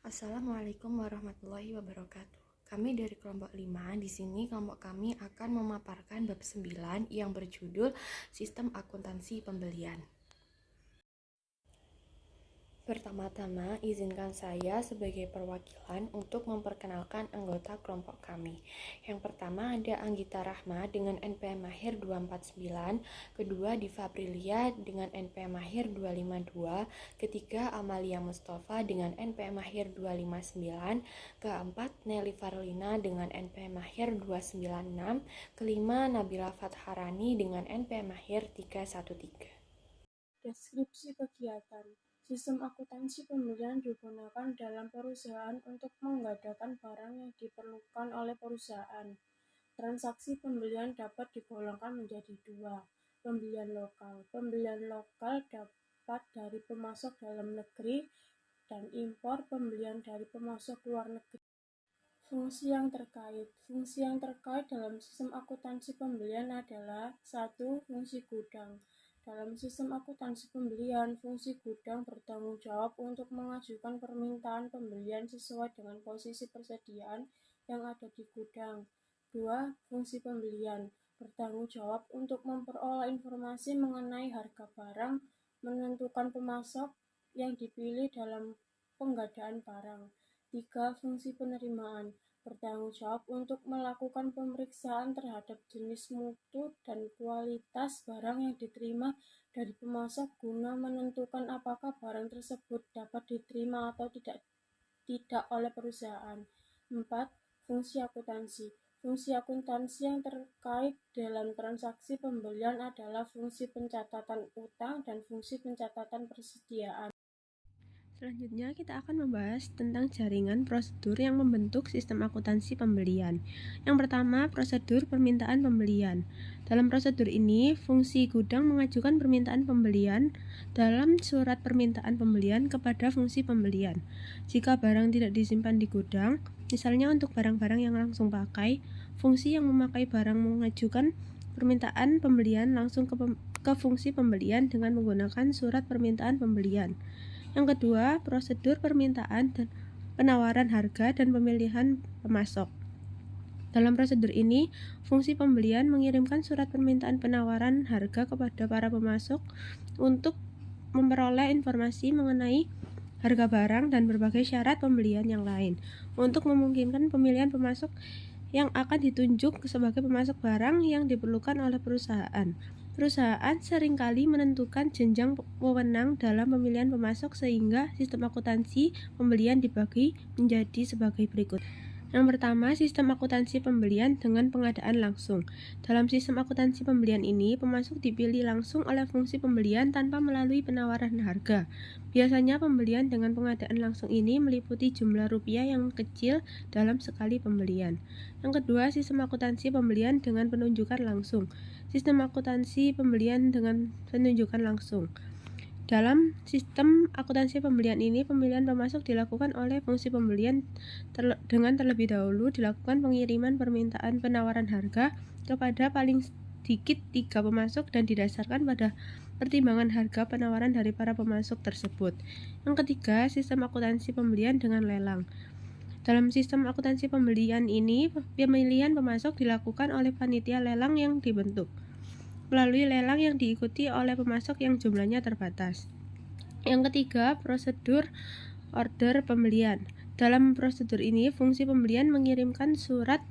Assalamualaikum warahmatullahi wabarakatuh. Kami dari kelompok 5, di sini kelompok kami akan memaparkan bab 9 yang berjudul Sistem Akuntansi Pembelian. Pertama-tama, izinkan saya sebagai perwakilan untuk memperkenalkan anggota kelompok kami. Yang pertama ada Anggita Rahma dengan NPM Mahir 249, kedua Diva Aprilia dengan NPM Mahir 252, ketiga Amalia Mustafa dengan NPM Mahir 259, keempat Nelly Farlina dengan NPM Mahir 296, kelima Nabila Fatharani dengan NPM Mahir 313. Deskripsi kegiatan. Sistem akuntansi pembelian digunakan dalam perusahaan untuk menggadaikan barang yang diperlukan oleh perusahaan. Transaksi pembelian dapat digolongkan menjadi dua. Pembelian lokal. Pembelian lokal dapat dari pemasok dalam negeri dan impor pembelian dari pemasok luar negeri. Fungsi yang terkait. Fungsi yang terkait dalam sistem akuntansi pembelian adalah 1. Fungsi gudang. Dalam sistem akuntansi pembelian, fungsi gudang bertanggung jawab untuk mengajukan permintaan pembelian sesuai dengan posisi persediaan yang ada di gudang. 2. Fungsi pembelian bertanggung jawab untuk memperoleh informasi mengenai harga barang, menentukan pemasok yang dipilih dalam penggadaan barang. 3. Fungsi penerimaan bertanggung jawab untuk melakukan pemeriksaan terhadap jenis mutu dan kualitas barang yang diterima dari pemasok guna menentukan apakah barang tersebut dapat diterima atau tidak oleh perusahaan. 4. Fungsi akuntansi. Fungsi akuntansi yang terkait dalam transaksi pembelian adalah fungsi pencatatan utang dan fungsi pencatatan persediaan. Selanjutnya kita akan membahas tentang jaringan prosedur yang membentuk sistem akuntansi pembelian. Yang pertama, prosedur permintaan pembelian. Dalam prosedur ini, fungsi gudang mengajukan permintaan pembelian dalam surat permintaan pembelian kepada fungsi pembelian. Jika barang tidak disimpan di gudang, misalnya untuk barang-barang yang langsung pakai, fungsi yang memakai barang mengajukan permintaan pembelian langsung ke fungsi pembelian dengan menggunakan surat permintaan pembelian. Yang kedua, prosedur permintaan dan penawaran harga dan pemilihan pemasok. Dalam prosedur ini, fungsi pembelian mengirimkan surat permintaan penawaran harga kepada para pemasok untuk memperoleh informasi mengenai harga barang dan berbagai syarat pembelian yang lain, untuk memungkinkan pemilihan pemasok yang akan ditunjuk sebagai pemasok barang yang diperlukan oleh perusahaan. Perusahaan seringkali menentukan jenjang wewenang dalam pemilihan pemasok sehingga sistem akuntansi pembelian dibagi menjadi sebagai berikut. Yang pertama, sistem akuntansi pembelian dengan pengadaan langsung. Dalam sistem akuntansi pembelian ini, pemasok dipilih langsung oleh fungsi pembelian tanpa melalui penawaran harga. Biasanya pembelian dengan pengadaan langsung ini meliputi jumlah rupiah yang kecil dalam sekali pembelian. Yang kedua, sistem akuntansi pembelian dengan penunjukan langsung. Sistem akuntansi pembelian dengan penunjukan langsung. Dalam sistem akuntansi pembelian ini, pemilihan pemasok dilakukan oleh fungsi pembelian dengan terlebih dahulu dilakukan pengiriman permintaan penawaran harga kepada paling sedikit 3 pemasok dan didasarkan pada pertimbangan harga penawaran dari para pemasok tersebut. Yang ketiga, sistem akuntansi pembelian dengan lelang. Dalam sistem akuntansi pembelian ini, pemilihan pemasok dilakukan oleh panitia lelang yang dibentuk melalui lelang yang diikuti oleh pemasok yang jumlahnya terbatas. Yang ketiga, prosedur order pembelian. Dalam prosedur ini, fungsi pembelian mengirimkan surat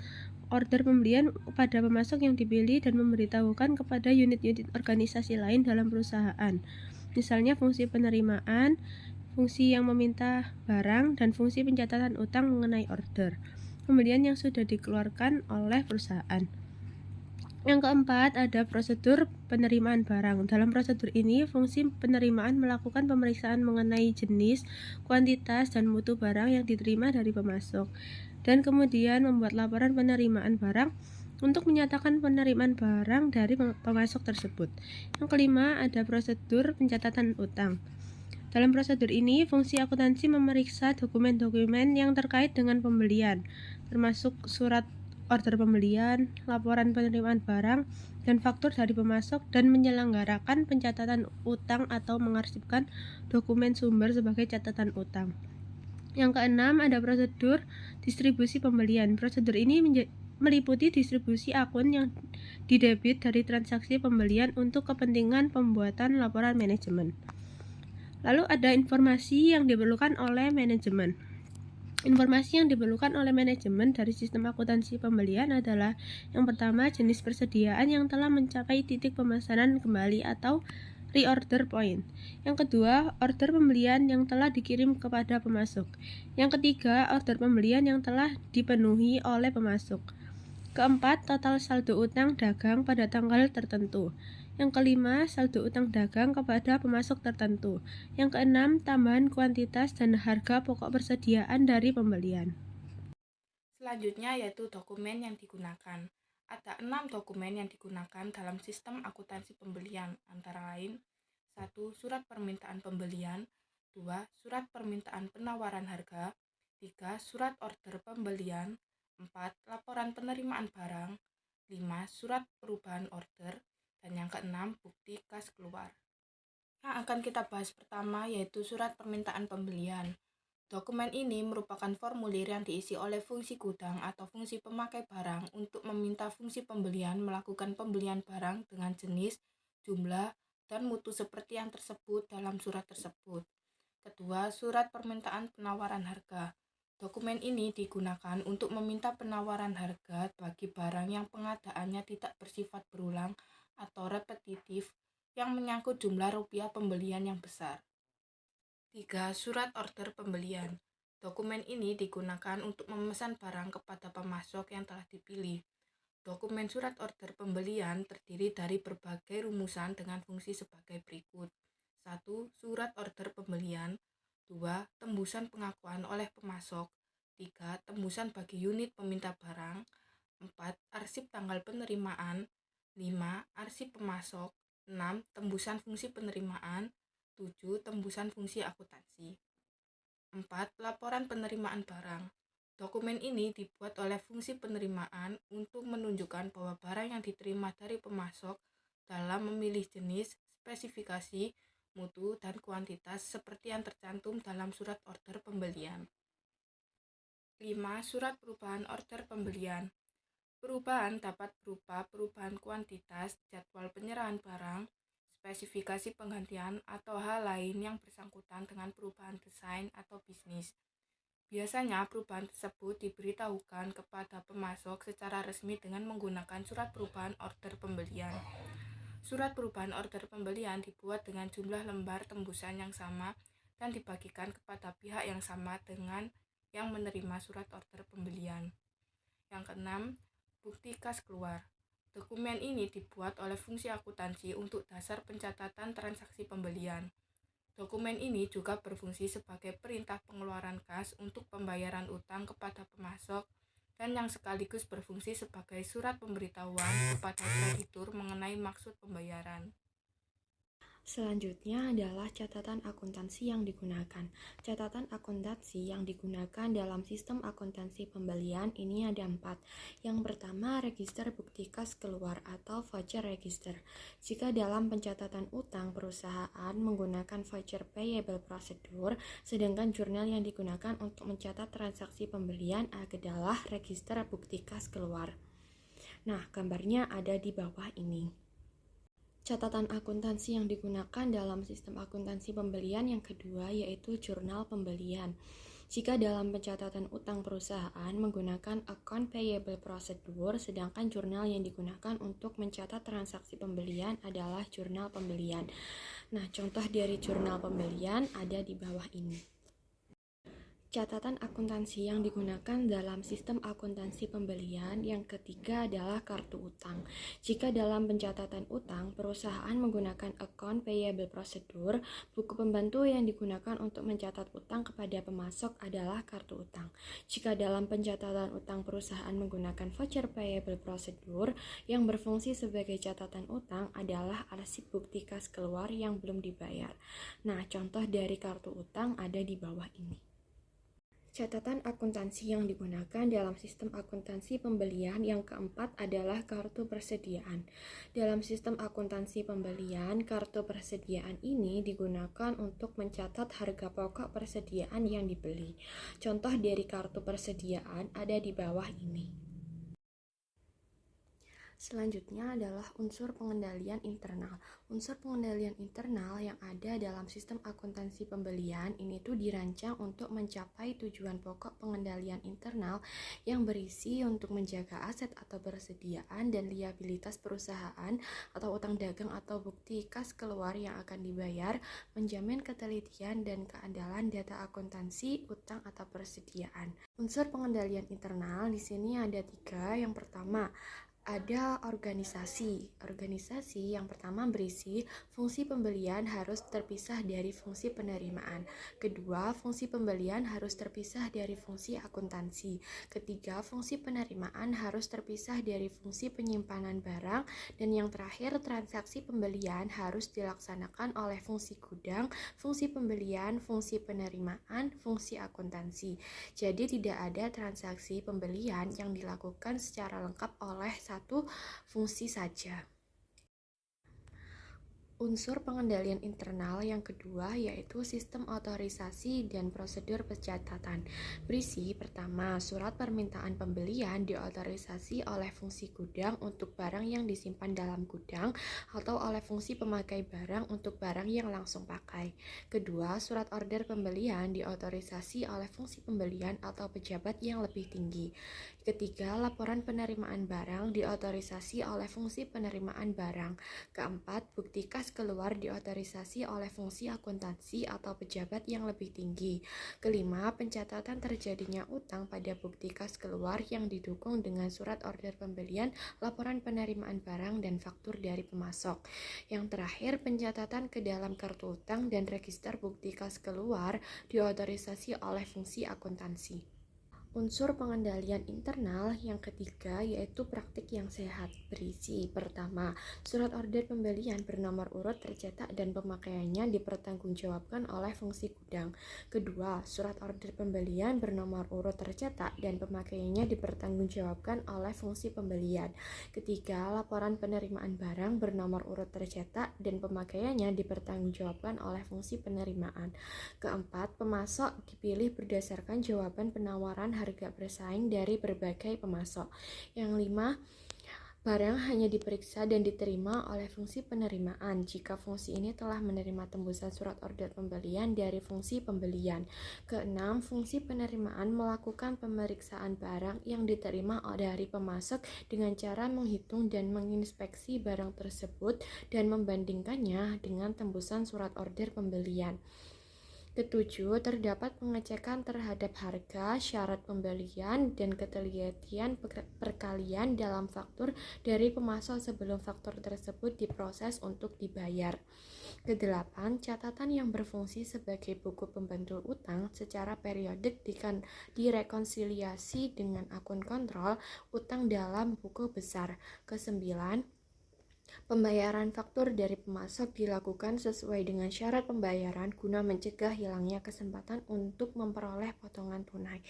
order pembelian kepada pemasok yang dipilih dan memberitahukan kepada unit-unit organisasi lain dalam perusahaan. Misalnya fungsi penerimaan, fungsi yang meminta barang, dan fungsi pencatatan utang mengenai order pembelian yang sudah dikeluarkan oleh perusahaan. Yang keempat, ada prosedur penerimaan barang. Dalam prosedur ini, fungsi penerimaan melakukan pemeriksaan mengenai jenis, kuantitas, dan mutu barang yang diterima dari pemasok, dan kemudian membuat laporan penerimaan barang untuk menyatakan penerimaan barang dari pemasok tersebut. Yang kelima, ada prosedur pencatatan utang. Dalam prosedur ini, fungsi akuntansi memeriksa dokumen-dokumen yang terkait dengan pembelian, termasuk surat order pembelian, laporan penerimaan barang, dan faktur dari pemasok, dan menyelenggarakan pencatatan utang atau mengarsipkan dokumen sumber sebagai catatan utang. Yang keenam, ada prosedur distribusi pembelian. Prosedur ini meliputi distribusi akun yang didebit dari transaksi pembelian untuk kepentingan pembuatan laporan manajemen. Lalu ada informasi yang diperlukan oleh manajemen. Informasi yang diperlukan oleh manajemen dari sistem akuntansi pembelian adalah yang pertama, jenis persediaan yang telah mencapai titik pemesanan kembali atau reorder point. Yang kedua, order pembelian yang telah dikirim kepada pemasok. Yang ketiga, order pembelian yang telah dipenuhi oleh pemasok. Keempat, total saldo utang dagang pada tanggal tertentu. Yang kelima, saldo utang dagang kepada pemasok tertentu. Yang keenam, tambahan kuantitas dan harga pokok persediaan dari pembelian. Selanjutnya yaitu dokumen yang digunakan. Ada 6 dokumen yang digunakan dalam sistem akuntansi pembelian, antara lain 1. Surat permintaan pembelian, 2. Surat permintaan penawaran harga, 3. Surat order pembelian, 4. Laporan penerimaan barang, 5. Surat perubahan order, dan yang keenam, bukti kas keluar. Yang akan kita bahas pertama yaitu surat permintaan pembelian. Dokumen ini merupakan formulir yang diisi oleh fungsi gudang atau fungsi pemakai barang untuk meminta fungsi pembelian melakukan pembelian barang dengan jenis, jumlah, dan mutu seperti yang tersebut dalam surat tersebut. Kedua, surat permintaan penawaran harga. Dokumen ini digunakan untuk meminta penawaran harga bagi barang yang pengadaannya tidak bersifat berulang atau repetitif yang menyangkut jumlah rupiah pembelian yang besar. 3. Surat order pembelian. Dokumen ini digunakan untuk memesan barang kepada pemasok yang telah dipilih. Dokumen surat order pembelian terdiri dari berbagai rumusan dengan fungsi sebagai berikut. 1. Surat order pembelian. 2. Tembusan pengakuan oleh pemasok. 3. Tembusan bagi unit peminta barang. 4. Arsip tanggal penerimaan. 5. Arsip pemasok. 6. Tembusan fungsi penerimaan. 7. Tembusan fungsi akuntansi. 4. Laporan penerimaan barang. Dokumen ini dibuat oleh fungsi penerimaan untuk menunjukkan bahwa barang yang diterima dari pemasok dalam memilih jenis, spesifikasi, mutu, dan kuantitas seperti yang tercantum dalam surat order pembelian. 5. Surat perubahan order pembelian. Perubahan dapat berupa perubahan kuantitas, jadwal penyerahan barang, spesifikasi penggantian, atau hal lain yang bersangkutan dengan perubahan desain atau bisnis. Biasanya perubahan tersebut diberitahukan kepada pemasok secara resmi dengan menggunakan surat perubahan order pembelian. Surat perubahan order pembelian dibuat dengan jumlah lembar tembusan yang sama dan dibagikan kepada pihak yang sama dengan yang menerima surat order pembelian. Yang keenam, bukti kas keluar. Dokumen ini dibuat oleh fungsi akuntansi untuk dasar pencatatan transaksi pembelian. Dokumen ini juga berfungsi sebagai perintah pengeluaran kas untuk pembayaran utang kepada pemasok dan yang sekaligus berfungsi sebagai surat pemberitahuan kepada kreditur mengenai maksud pembayaran. Selanjutnya adalah catatan akuntansi yang digunakan. Catatan akuntansi yang digunakan dalam sistem akuntansi pembelian ini ada 4. Yang pertama, register bukti kas keluar atau voucher register. Jika dalam pencatatan utang perusahaan menggunakan voucher payable procedure, sedangkan jurnal yang digunakan untuk mencatat transaksi pembelian adalah register bukti kas keluar. Nah, gambarnya ada di bawah ini. Catatan akuntansi yang digunakan dalam sistem akuntansi pembelian yang kedua yaitu jurnal pembelian. Jika dalam pencatatan utang perusahaan menggunakan account payable procedure, sedangkan jurnal yang digunakan untuk mencatat transaksi pembelian adalah jurnal pembelian. Nah, contoh dari jurnal pembelian ada di bawah ini. Catatan akuntansi yang digunakan dalam sistem akuntansi pembelian yang ketiga adalah kartu utang. Jika dalam pencatatan utang, perusahaan menggunakan account payable procedure, buku pembantu yang digunakan untuk mencatat utang kepada pemasok adalah kartu utang. Jika dalam pencatatan utang perusahaan menggunakan voucher payable procedure, yang berfungsi sebagai catatan utang adalah arsip bukti kas keluar yang belum dibayar. Nah, contoh dari kartu utang ada di bawah ini. Catatan akuntansi yang digunakan dalam sistem akuntansi pembelian yang keempat adalah kartu persediaan. Dalam sistem akuntansi pembelian, kartu persediaan ini digunakan untuk mencatat harga pokok persediaan yang dibeli. Contoh dari kartu persediaan ada di bawah ini. Selanjutnya adalah unsur pengendalian internal. Unsur pengendalian internal yang ada dalam sistem akuntansi pembelian ini tuh dirancang untuk mencapai tujuan pokok pengendalian internal yang berisi untuk menjaga aset atau persediaan dan liabilitas perusahaan atau utang dagang atau bukti kas keluar yang akan dibayar, menjamin ketelitian dan keandalan data akuntansi, utang atau persediaan. Unsur pengendalian internal di sini ada 3. Yang pertama, ada organisasi. Organisasi yang pertama berisi fungsi pembelian harus terpisah dari fungsi penerimaan. Kedua, fungsi pembelian harus terpisah dari fungsi akuntansi. Ketiga, fungsi penerimaan harus terpisah dari fungsi penyimpanan barang. Dan yang terakhir, transaksi pembelian harus dilaksanakan oleh fungsi gudang, fungsi pembelian, fungsi penerimaan, fungsi akuntansi. Jadi tidak ada transaksi pembelian yang dilakukan secara lengkap oleh satu fungsi saja. Unsur pengendalian internal yang kedua yaitu sistem otorisasi dan prosedur pencatatan. Berisi pertama, surat permintaan pembelian diotorisasi oleh fungsi gudang untuk barang yang disimpan dalam gudang atau oleh fungsi pemakai barang untuk barang yang langsung pakai. Kedua, surat order pembelian diotorisasi oleh fungsi pembelian atau pejabat yang lebih tinggi. Ketiga, laporan penerimaan barang diotorisasi oleh fungsi penerimaan barang. Keempat, bukti kas keluar diotorisasi oleh fungsi akuntansi atau pejabat yang lebih tinggi. Kelima, pencatatan terjadinya utang pada bukti kas keluar yang didukung dengan surat order pembelian, laporan penerimaan barang, dan faktur dari pemasok. Yang terakhir, pencatatan ke dalam kartu utang dan register bukti kas keluar diotorisasi oleh fungsi akuntansi. Unsur pengendalian internal yang ketiga yaitu praktik yang sehat. Berisi pertama, surat order pembelian bernomor urut tercetak dan pemakaiannya dipertanggungjawabkan oleh fungsi gudang. Kedua, surat order pembelian bernomor urut tercetak dan pemakaiannya dipertanggungjawabkan oleh fungsi pembelian. Ketiga, laporan penerimaan barang bernomor urut tercetak dan pemakaiannya dipertanggungjawabkan oleh fungsi penerimaan. Keempat, pemasok dipilih berdasarkan jawaban penawaran harga bersaing dari berbagai pemasok. Yang 5, barang hanya diperiksa dan diterima oleh fungsi penerimaan jika fungsi ini telah menerima tembusan surat order pembelian dari fungsi pembelian. Keenam, fungsi penerimaan melakukan pemeriksaan barang yang diterima dari pemasok dengan cara menghitung dan menginspeksi barang tersebut dan membandingkannya dengan tembusan surat order pembelian. Ketujuh, terdapat pengecekan terhadap harga, syarat pembelian, dan ketelitian perkalian dalam faktur dari pemasok sebelum faktur tersebut diproses untuk dibayar. Kedelapan, catatan yang berfungsi sebagai buku pembantu utang secara periodik direkonsiliasi dengan akun kontrol utang dalam buku besar. Kesembilan, pembayaran faktur dari pemasok dilakukan sesuai dengan syarat pembayaran guna mencegah hilangnya kesempatan untuk memperoleh potongan tunai.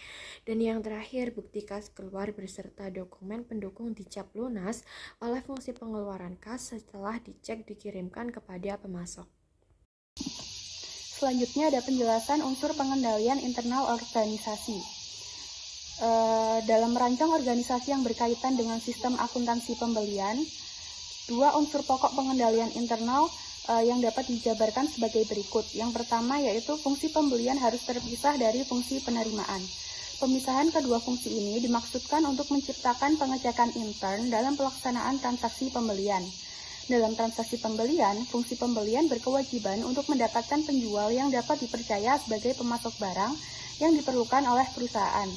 Dan yang terakhir, bukti kas keluar beserta dokumen pendukung dicap lunas oleh fungsi pengeluaran kas setelah dicek dikirimkan kepada pemasok. Selanjutnya ada penjelasan unsur pengendalian internal organisasi. Dalam merancang organisasi yang berkaitan dengan sistem akuntansi pembelian, dua unsur pokok pengendalian internal yang dapat dijabarkan sebagai berikut. Yang pertama yaitu fungsi pembelian harus terpisah dari fungsi penerimaan. Pemisahan kedua fungsi ini dimaksudkan untuk menciptakan pengecekan intern dalam pelaksanaan transaksi pembelian. Dalam transaksi pembelian, fungsi pembelian berkewajiban untuk mendapatkan penjual yang dapat dipercaya sebagai pemasok barang yang diperlukan oleh perusahaan.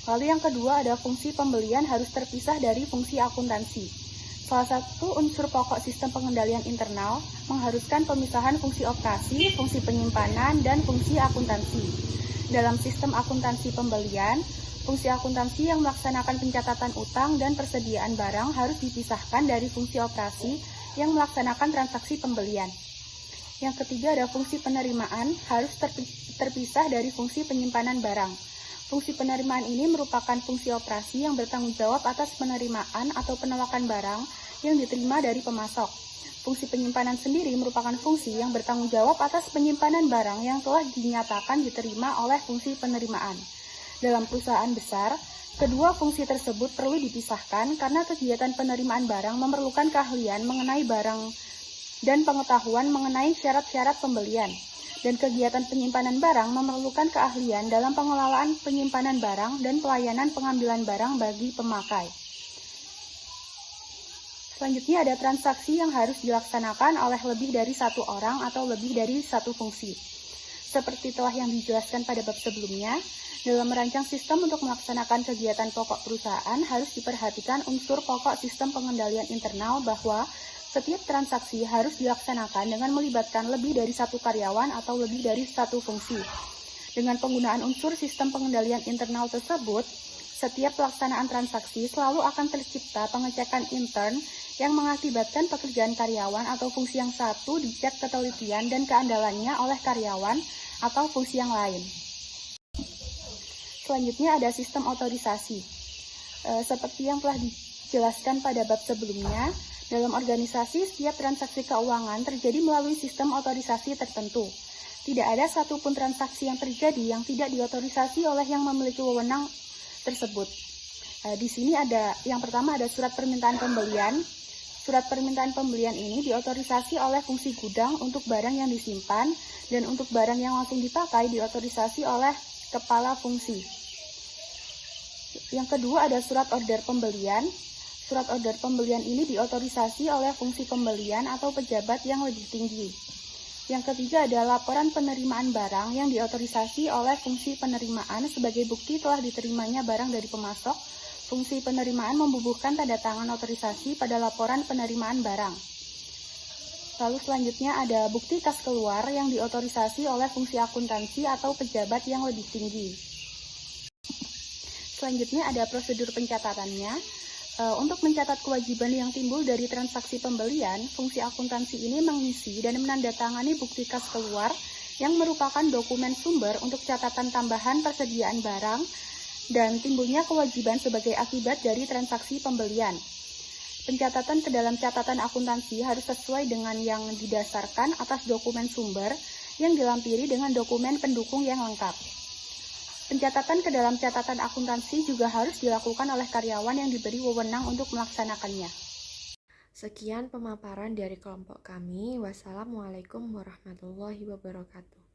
Lalu yang kedua ada fungsi pembelian harus terpisah dari fungsi akuntansi. Salah satu unsur pokok sistem pengendalian internal mengharuskan pemisahan fungsi operasi, fungsi penyimpanan, dan fungsi akuntansi. Dalam sistem akuntansi pembelian, fungsi akuntansi yang melaksanakan pencatatan utang dan persediaan barang harus dipisahkan dari fungsi operasi yang melaksanakan transaksi pembelian. Yang ketiga ada fungsi penerimaan harus terpisah dari fungsi penyimpanan barang. Fungsi penerimaan ini merupakan fungsi operasi yang bertanggung jawab atas penerimaan atau penawakan barang yang diterima dari pemasok. Fungsi penyimpanan sendiri merupakan fungsi yang bertanggung jawab atas penyimpanan barang yang telah dinyatakan diterima oleh fungsi penerimaan. Dalam perusahaan besar, kedua fungsi tersebut perlu dipisahkan karena kegiatan penerimaan barang memerlukan keahlian mengenai barang dan pengetahuan mengenai syarat-syarat pembelian. Dan kegiatan penyimpanan barang memerlukan keahlian dalam pengelolaan penyimpanan barang dan pelayanan pengambilan barang bagi pemakai. Selanjutnya ada transaksi yang harus dilaksanakan oleh lebih dari satu orang atau lebih dari satu fungsi. Seperti telah yang dijelaskan pada bab sebelumnya, dalam merancang sistem untuk melaksanakan kegiatan pokok perusahaan harus diperhatikan unsur pokok sistem pengendalian internal bahwa setiap transaksi harus dilaksanakan dengan melibatkan lebih dari satu karyawan atau lebih dari satu fungsi. Dengan penggunaan unsur sistem pengendalian internal tersebut, setiap pelaksanaan transaksi selalu akan tercipta pengecekan intern yang mengakibatkan pekerjaan karyawan atau fungsi yang satu dicek ketelitian dan keandalannya oleh karyawan atau fungsi yang lain. Selanjutnya ada sistem otorisasi. Seperti yang telah dijelaskan pada bab sebelumnya, dalam organisasi, setiap transaksi keuangan terjadi melalui sistem otorisasi tertentu. Tidak ada satupun transaksi yang terjadi yang tidak diotorisasi oleh yang memiliki wewenang tersebut. Di sini ada yang pertama ada surat permintaan pembelian. Surat permintaan pembelian ini diotorisasi oleh fungsi gudang untuk barang yang disimpan dan untuk barang yang langsung dipakai diotorisasi oleh kepala fungsi. Yang kedua ada surat order pembelian. Surat order pembelian ini diotorisasi oleh fungsi pembelian atau pejabat yang lebih tinggi. Yang ketiga ada laporan penerimaan barang yang diotorisasi oleh fungsi penerimaan sebagai bukti telah diterimanya barang dari pemasok. Fungsi penerimaan membubuhkan tanda tangan otorisasi pada laporan penerimaan barang. Lalu selanjutnya ada bukti kas keluar yang diotorisasi oleh fungsi akuntansi atau pejabat yang lebih tinggi. Selanjutnya ada prosedur pencatatannya. Untuk mencatat kewajiban yang timbul dari transaksi pembelian, fungsi akuntansi ini mengisi dan menandatangani bukti kas keluar yang merupakan dokumen sumber untuk catatan tambahan persediaan barang dan timbulnya kewajiban sebagai akibat dari transaksi pembelian. Pencatatan ke dalam catatan akuntansi harus sesuai dengan yang didasarkan atas dokumen sumber yang dilampiri dengan dokumen pendukung yang lengkap. Pencatatan ke dalam catatan akuntansi juga harus dilakukan oleh karyawan yang diberi wewenang untuk melaksanakannya. Sekian pemaparan dari kelompok kami. Wassalamualaikum warahmatullahi wabarakatuh.